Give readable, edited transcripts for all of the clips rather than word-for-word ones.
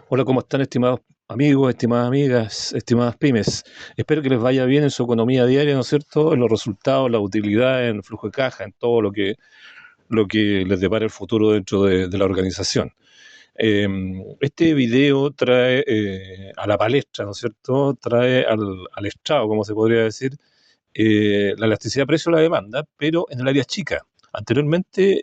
Hola, ¿cómo están, estimados amigos, estimadas amigas, estimadas pymes? Espero que les vaya bien en su economía diaria, ¿no es cierto? En los resultados, la utilidad, en el flujo de caja, en todo lo que les depara el futuro dentro de la organización. Eh, este video trae a la palestra, ¿no es cierto? Trae al estrado, como se podría decir, la elasticidad precio de la demanda, pero en el área chica. Anteriormente,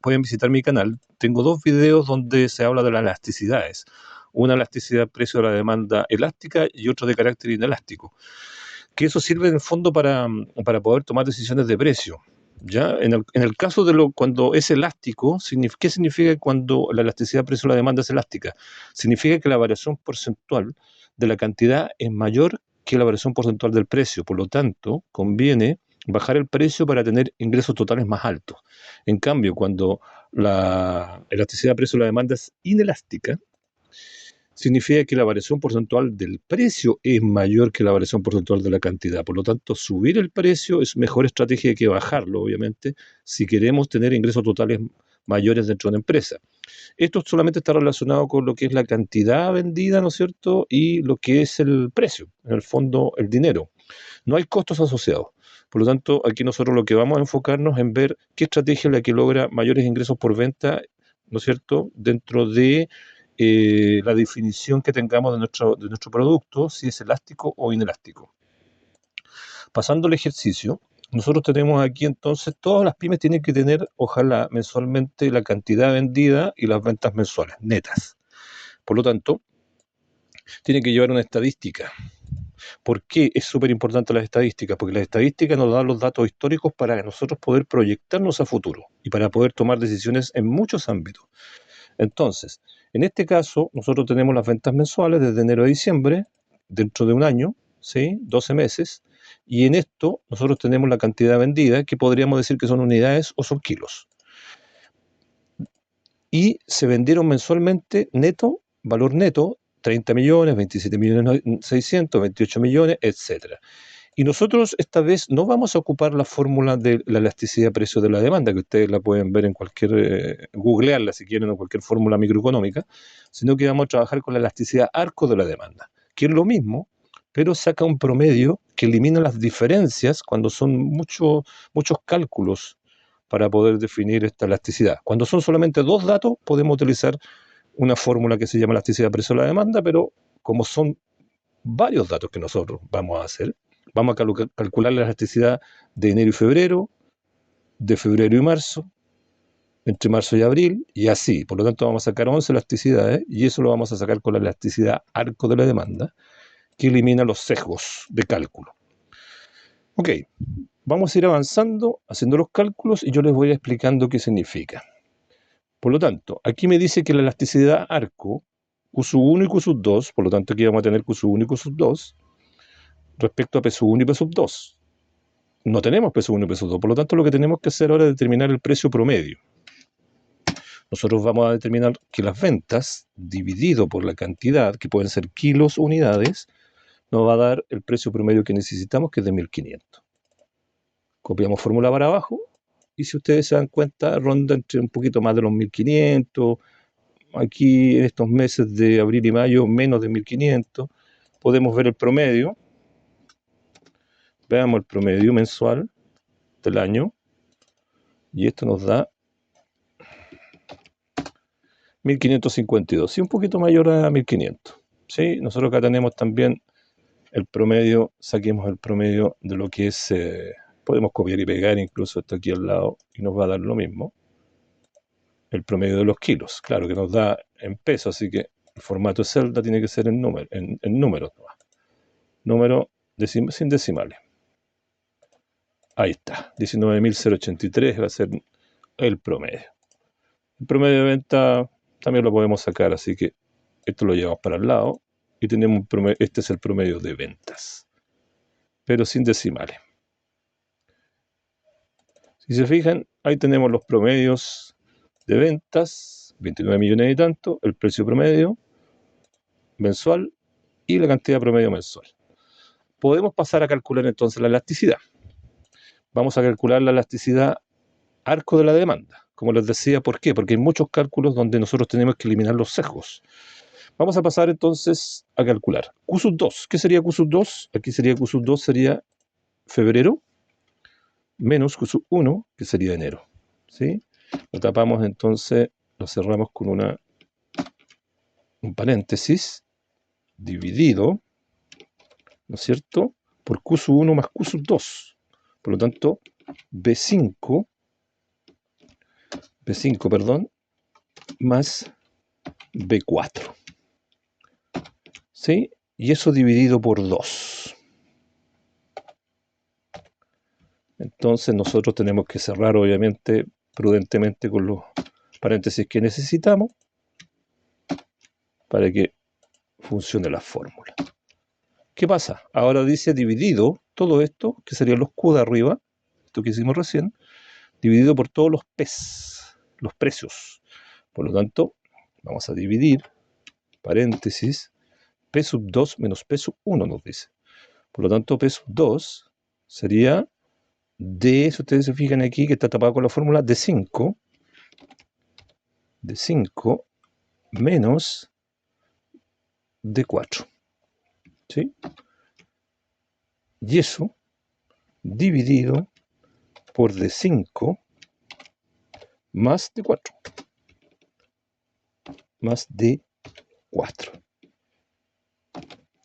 pueden visitar mi canal, tengo dos videos donde se habla de las elasticidades. Una elasticidad precio de la demanda elástica y otra de carácter inelástico. Que eso sirve en el fondo para poder tomar decisiones de precio. ¿Ya? En el caso cuando es elástico, ¿qué significa cuando la elasticidad precio de la demanda es elástica? Significa que la variación porcentual de la cantidad es mayor que la variación porcentual del precio. Por lo tanto, conviene bajar el precio para tener ingresos totales más altos. En cambio, cuando la elasticidad precio de la demanda es inelástica, significa que la variación porcentual del precio es mayor que la variación porcentual de la cantidad. Por lo tanto, subir el precio es mejor estrategia que bajarlo, obviamente, si queremos tener ingresos totales mayores dentro de una empresa. Esto solamente está relacionado con lo que es la cantidad vendida, ¿no es cierto? Y lo que es el precio, en el fondo, el dinero. No hay costos asociados. Por lo tanto, aquí nosotros lo que vamos a enfocarnos en ver qué estrategia es la que logra mayores ingresos por venta, ¿no es cierto?, dentro de la definición que tengamos de nuestro producto, si es elástico o inelástico. Pasando al ejercicio, nosotros tenemos aquí entonces, todas las pymes tienen que tener, ojalá, mensualmente la cantidad vendida y las ventas mensuales, netas. Por lo tanto, tienen que llevar una estadística. ¿Por qué es súper importante las estadísticas? Porque las estadísticas nos dan los datos históricos para nosotros poder proyectarnos a futuro y para poder tomar decisiones en muchos ámbitos. Entonces, en este caso, nosotros tenemos las ventas mensuales desde enero a diciembre, dentro de un año, ¿sí? 12 meses, y en esto nosotros tenemos la cantidad vendida, que podríamos decir que son unidades o son kilos. Y se vendieron mensualmente neto, valor neto, 30 millones, 27 millones 600, 28 millones, etcétera. Y nosotros esta vez no vamos a ocupar la fórmula de la elasticidad precio de la demanda, que ustedes la pueden ver en googlearla si quieren, o cualquier fórmula microeconómica, sino que vamos a trabajar con la elasticidad arco de la demanda, que es lo mismo, pero saca un promedio que elimina las diferencias cuando son muchos cálculos para poder definir esta elasticidad. Cuando son solamente dos datos, podemos utilizar una fórmula que se llama elasticidad precio de la demanda, pero como son varios datos que nosotros vamos a hacer, vamos a calcular la elasticidad de enero y febrero, de febrero y marzo, entre marzo y abril, y así. Por lo tanto, vamos a sacar 11 elasticidades, y eso lo vamos a sacar con la elasticidad arco de la demanda, que elimina los sesgos de cálculo. Ok, vamos a ir avanzando, haciendo los cálculos, y yo les voy explicando qué significa. Por lo tanto, aquí me dice que la elasticidad arco, Q1 y Q2, por lo tanto aquí vamos a tener Q1 y Q2, respecto a P1 y P2. No tenemos P1 y P2, por lo tanto lo que tenemos que hacer ahora es determinar el precio promedio. Nosotros vamos a determinar que las ventas, dividido por la cantidad, que pueden ser kilos o unidades, nos va a dar el precio promedio que necesitamos, que es de 1.500. Copiamos fórmula para abajo, y si ustedes se dan cuenta, ronda entre un poquito más de los 1.500, aquí en estos meses de abril y mayo, menos de 1.500. Podemos ver el promedio. Veamos el promedio mensual del año, y esto nos da 1.552, sí, un poquito mayor a 1.500. ¿Sí? Nosotros acá tenemos también el promedio, saquemos el promedio de lo que es, podemos copiar y pegar incluso esto aquí al lado, y nos va a dar lo mismo. El promedio de los kilos, claro que nos da en pesos, así que el formato Celda tiene que ser en números. Número sin decimales. Ahí está, 19.083 va a ser el promedio. El promedio de venta también lo podemos sacar, así que esto lo llevamos para el lado y tenemos este es el promedio de ventas, pero sin decimales. Si se fijan, ahí tenemos los promedios de ventas, 29 millones y tanto, el precio promedio mensual y la cantidad promedio mensual. Podemos pasar a calcular entonces la elasticidad. Vamos a calcular la elasticidad arco de la demanda. como les decía, ¿por qué? Porque hay muchos cálculos donde nosotros tenemos que eliminar los sesgos. Vamos a pasar entonces a calcular. Q sub 2. ¿Qué sería Q sub 2? Aquí sería Q sub 2, sería febrero, menos Q sub 1, que sería enero. ¿Sí? Lo tapamos entonces, lo cerramos con un paréntesis, dividido, ¿no es cierto?, por Q sub 1 más Q sub 2. Por lo tanto, B5, perdón, más B4. ¿Sí? Y eso dividido por 2. Entonces nosotros tenemos que cerrar, obviamente, prudentemente con los paréntesis que necesitamos para que funcione la fórmula. ¿Qué pasa? Ahora dice dividido todo esto, que serían los Q de arriba, esto que hicimos recién, dividido por todos los P's, los precios. Por lo tanto, vamos a dividir, paréntesis, P sub 2 menos P sub 1 nos dice. Por lo tanto, P sub 2 sería D, si ustedes se fijan aquí, que está tapado con la fórmula, D5 menos D4. ¿Sí? Y eso dividido por D5 más D4. Más D4.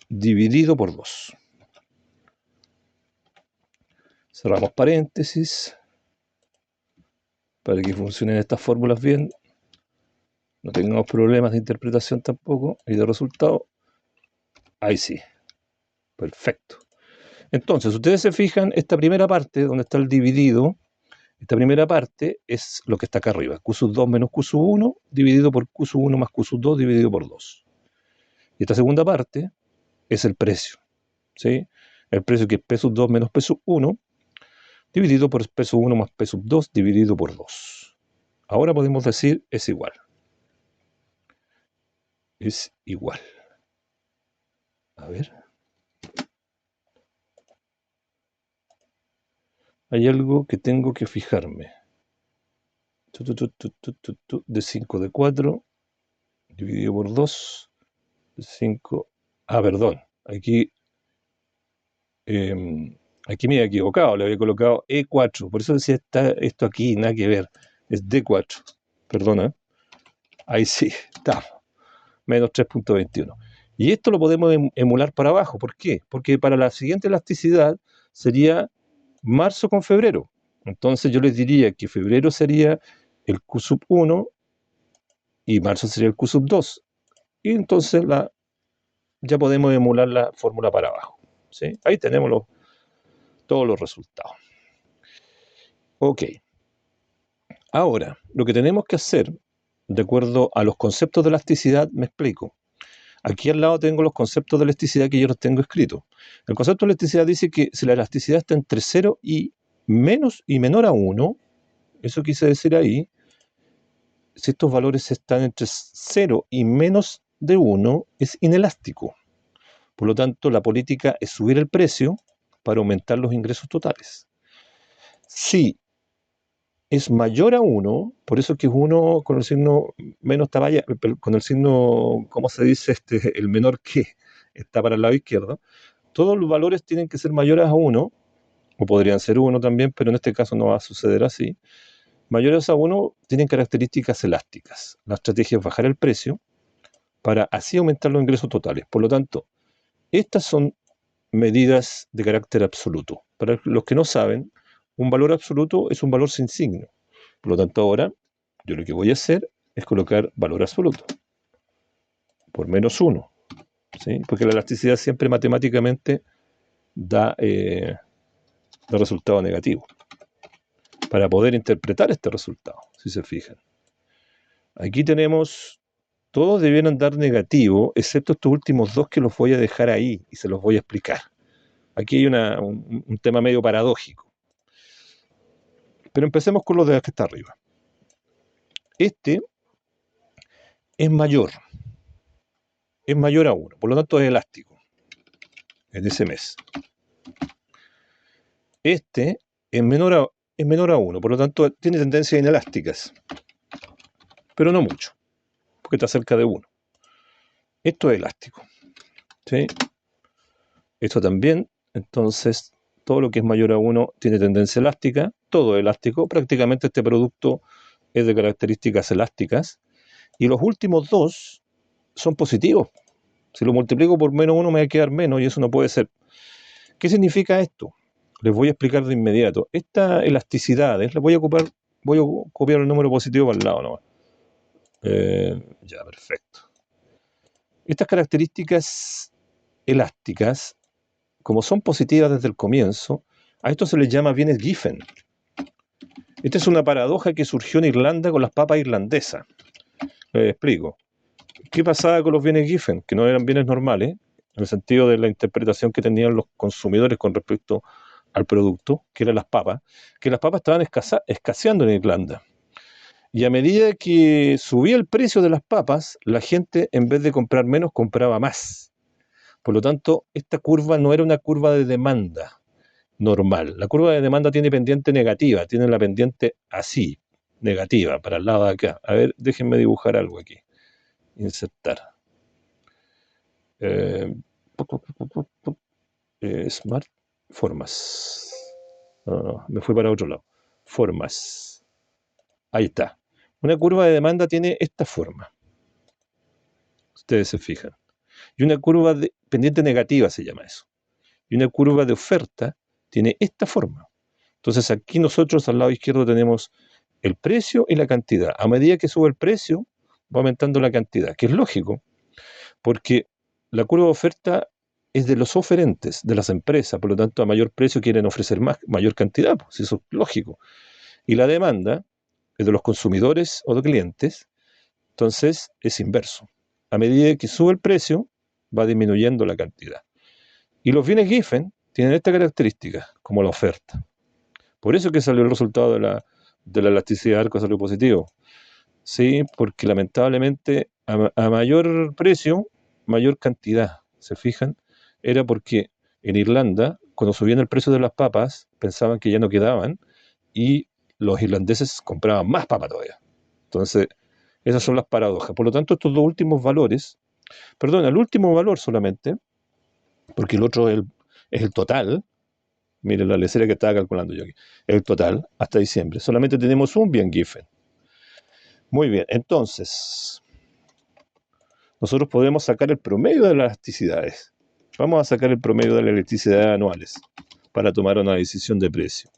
Dividido por 2. Cerramos paréntesis para que funcionen estas fórmulas bien. No tengamos problemas de interpretación tampoco y de resultado. Ahí sí. Perfecto. Entonces, ustedes se fijan, esta primera parte, donde está el dividido, esta primera parte es lo que está acá arriba. Q sub 2 menos Q sub 1 dividido por Q sub 1 más Q sub 2 dividido por 2. Y esta segunda parte es el precio. ¿Sí? El precio que es P sub 2 menos P sub 1 dividido por P sub 1 más P sub 2 dividido por 2. Ahora podemos decir es igual. Es igual. A ver. Hay algo que tengo que fijarme. De 5 de 4 dividido por 2. De 5. Ah, perdón. Aquí me había equivocado. Le había colocado E4. Por eso decía esto aquí, nada que ver. Es D4. Perdona. Ahí sí, está. Menos 3.21. Y esto lo podemos emular para abajo. ¿Por qué? Porque para la siguiente elasticidad sería marzo con febrero. Entonces yo les diría que febrero sería el Q sub 1 y marzo sería el Q sub 2. Y entonces ya podemos emular la fórmula para abajo. ¿Sí? Ahí tenemos todos los resultados. Ok. Ahora, lo que tenemos que hacer, de acuerdo a los conceptos de elasticidad, me explico. Aquí al lado tengo los conceptos de elasticidad que yo los tengo escritos. El concepto de elasticidad dice que si la elasticidad está entre 0 y menor a 1, eso quise decir ahí, si estos valores están entre 0 y menos de 1, es inelástico. Por lo tanto, la política es subir el precio para aumentar los ingresos totales. Si es mayor a 1, por eso que es 1 con el signo menos talla, con el signo, ¿cómo se dice? El menor que está para el lado izquierdo. Todos los valores tienen que ser mayores a 1, o podrían ser 1 también, pero en este caso no va a suceder así. Mayores a 1 tienen características elásticas. La estrategia es bajar el precio para así aumentar los ingresos totales. Por lo tanto, estas son medidas de carácter absoluto. Para los que no saben, un valor absoluto es un valor sin signo. Por lo tanto, ahora yo lo que voy a hacer es colocar valor absoluto por menos 1. ¿Sí? Porque la elasticidad siempre matemáticamente da resultado negativo. Para poder interpretar este resultado, si se fijan. Aquí tenemos, todos debieran dar negativo, excepto estos últimos dos que los voy a dejar ahí y se los voy a explicar. Aquí hay un tema medio paradójico. Pero empecemos con los de los que está arriba. Este es mayor a 1, por lo tanto es elástico en ese mes. Este es menor es menor a 1, por lo tanto tiene tendencias inelásticas, pero no mucho, porque está cerca de 1. Esto es elástico, ¿sí? Esto también, entonces todo lo que es mayor a 1 tiene tendencia elástica, todo elástico, prácticamente este producto es de características elásticas, y los últimos dos son positivos. Si lo multiplico por menos 1 me va a quedar menos y eso no puede ser. ¿Qué significa esto? Les voy a explicar de inmediato. Esta elasticidad, les voy a copiar el número positivo para el lado nomás. Ya, perfecto. Estas características elásticas, como son positivas desde el comienzo, a esto se les llama bienes Giffen. Esta es una paradoja que surgió en Irlanda con las papas irlandesas. Les explico. ¿Qué pasaba con los bienes Giffen? Que no eran bienes normales, en el sentido de la interpretación que tenían los consumidores con respecto al producto, que eran las papas, que las papas estaban escaseando en Irlanda. Y a medida que subía el precio de las papas, la gente, en vez de comprar menos, compraba más. Por lo tanto, esta curva no era una curva de demanda normal. La curva de demanda tiene pendiente negativa, tiene la pendiente así, negativa, para el lado de acá. A ver, déjenme dibujar algo aquí. Insertar. Smart formas. No, me fui para otro lado. Formas. Ahí está. Una curva de demanda tiene esta forma. Ustedes se fijan. Y una curva de pendiente negativa se llama eso. Y una curva de oferta tiene esta forma. Entonces aquí nosotros al lado izquierdo tenemos el precio y la cantidad. A medida que sube el precio, va aumentando la cantidad, que es lógico, porque la curva de oferta es de los oferentes, de las empresas, por lo tanto a mayor precio quieren ofrecer más, mayor cantidad, pues eso es lógico. Y la demanda es de los consumidores o de clientes, entonces es inverso. A medida que sube el precio, va disminuyendo la cantidad. Y los bienes Giffen tienen esta característica, como la oferta. Por eso que salió el resultado de la elasticidad de arco, salió positivo. Sí, porque lamentablemente a mayor precio, mayor cantidad. ¿Se fijan? Era porque en Irlanda, cuando subían el precio de las papas, pensaban que ya no quedaban y los irlandeses compraban más papas todavía. Entonces, esas son las paradojas. Por lo tanto, estos dos últimos valores, perdón, el último valor solamente, porque el otro es el total. Miren la lecera que estaba calculando yo aquí. El total, hasta diciembre. Solamente tenemos un bien Giffen. Muy bien, entonces, nosotros podemos sacar el promedio de las elasticidades. Vamos a sacar el promedio de las elasticidades anuales para tomar una decisión de precio.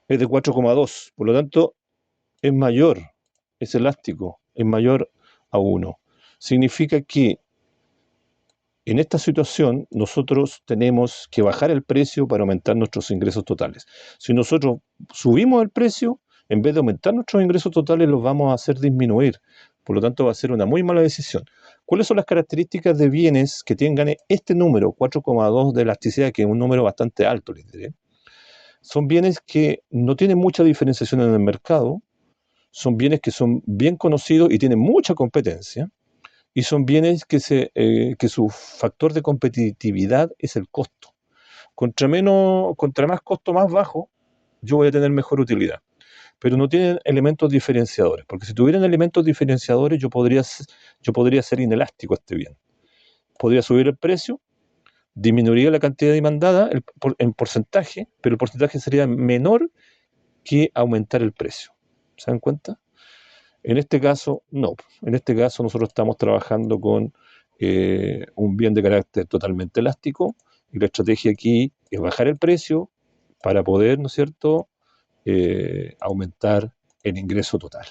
Es de 4,2, por lo tanto, es mayor, es elástico, es mayor a 1. Significa que en esta situación nosotros tenemos que bajar el precio para aumentar nuestros ingresos totales. Si nosotros subimos el precio, en vez de aumentar nuestros ingresos totales, los vamos a hacer disminuir. Por lo tanto, va a ser una muy mala decisión. ¿Cuáles son las características de bienes que tengan este número, 4,2 de elasticidad, que es un número bastante alto, les diré? Son bienes que no tienen mucha diferenciación en el mercado, son bienes que son bien conocidos y tienen mucha competencia, y son bienes que su factor de competitividad es el costo. Contra más costo más bajo, yo voy a tener mejor utilidad. Pero no tienen elementos diferenciadores, porque si tuvieran elementos diferenciadores, yo podría ser inelástico a este bien. Podría subir el precio, disminuiría la cantidad demandada en porcentaje, pero el porcentaje sería menor que aumentar el precio. ¿Se dan cuenta? En este caso, no. En este caso nosotros estamos trabajando con un bien de carácter totalmente elástico y la estrategia aquí es bajar el precio para poder, ¿no es cierto?, aumentar el ingreso total.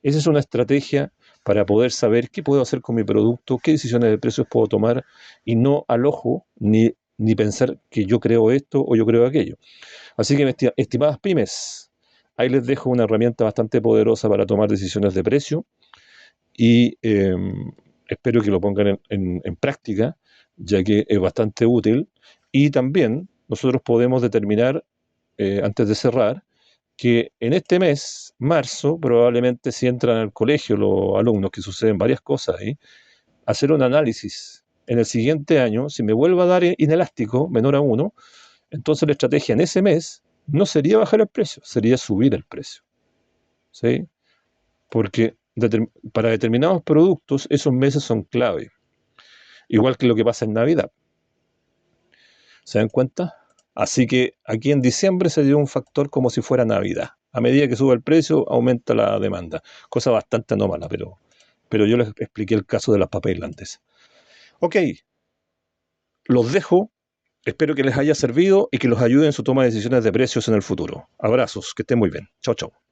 Esa es una estrategia para poder saber qué puedo hacer con mi producto, qué decisiones de precios puedo tomar y no al ojo ni pensar que yo creo esto o yo creo aquello. Así que, estimadas pymes, ahí les dejo una herramienta bastante poderosa para tomar decisiones de precio y espero que lo pongan en práctica, ya que es bastante útil. Y también nosotros podemos determinar, antes de cerrar, que en este mes, marzo, probablemente si entran al colegio los alumnos, que suceden varias cosas ahí, hacer un análisis en el siguiente año, si me vuelve a dar inelástico, menor a 1, entonces la estrategia en ese mes no sería bajar el precio, sería subir el precio. ¿Sí? Porque para determinados productos esos meses son clave. Igual que lo que pasa en Navidad. ¿Se dan cuenta? Así que aquí en diciembre se dio un factor como si fuera Navidad. A medida que sube el precio, aumenta la demanda. Cosa bastante anómala, pero yo les expliqué el caso de las papas antes. Ok, los dejo. Espero que les haya servido y que los ayude en su toma de decisiones de precios en el futuro. Abrazos, que estén muy bien. Chao, chao.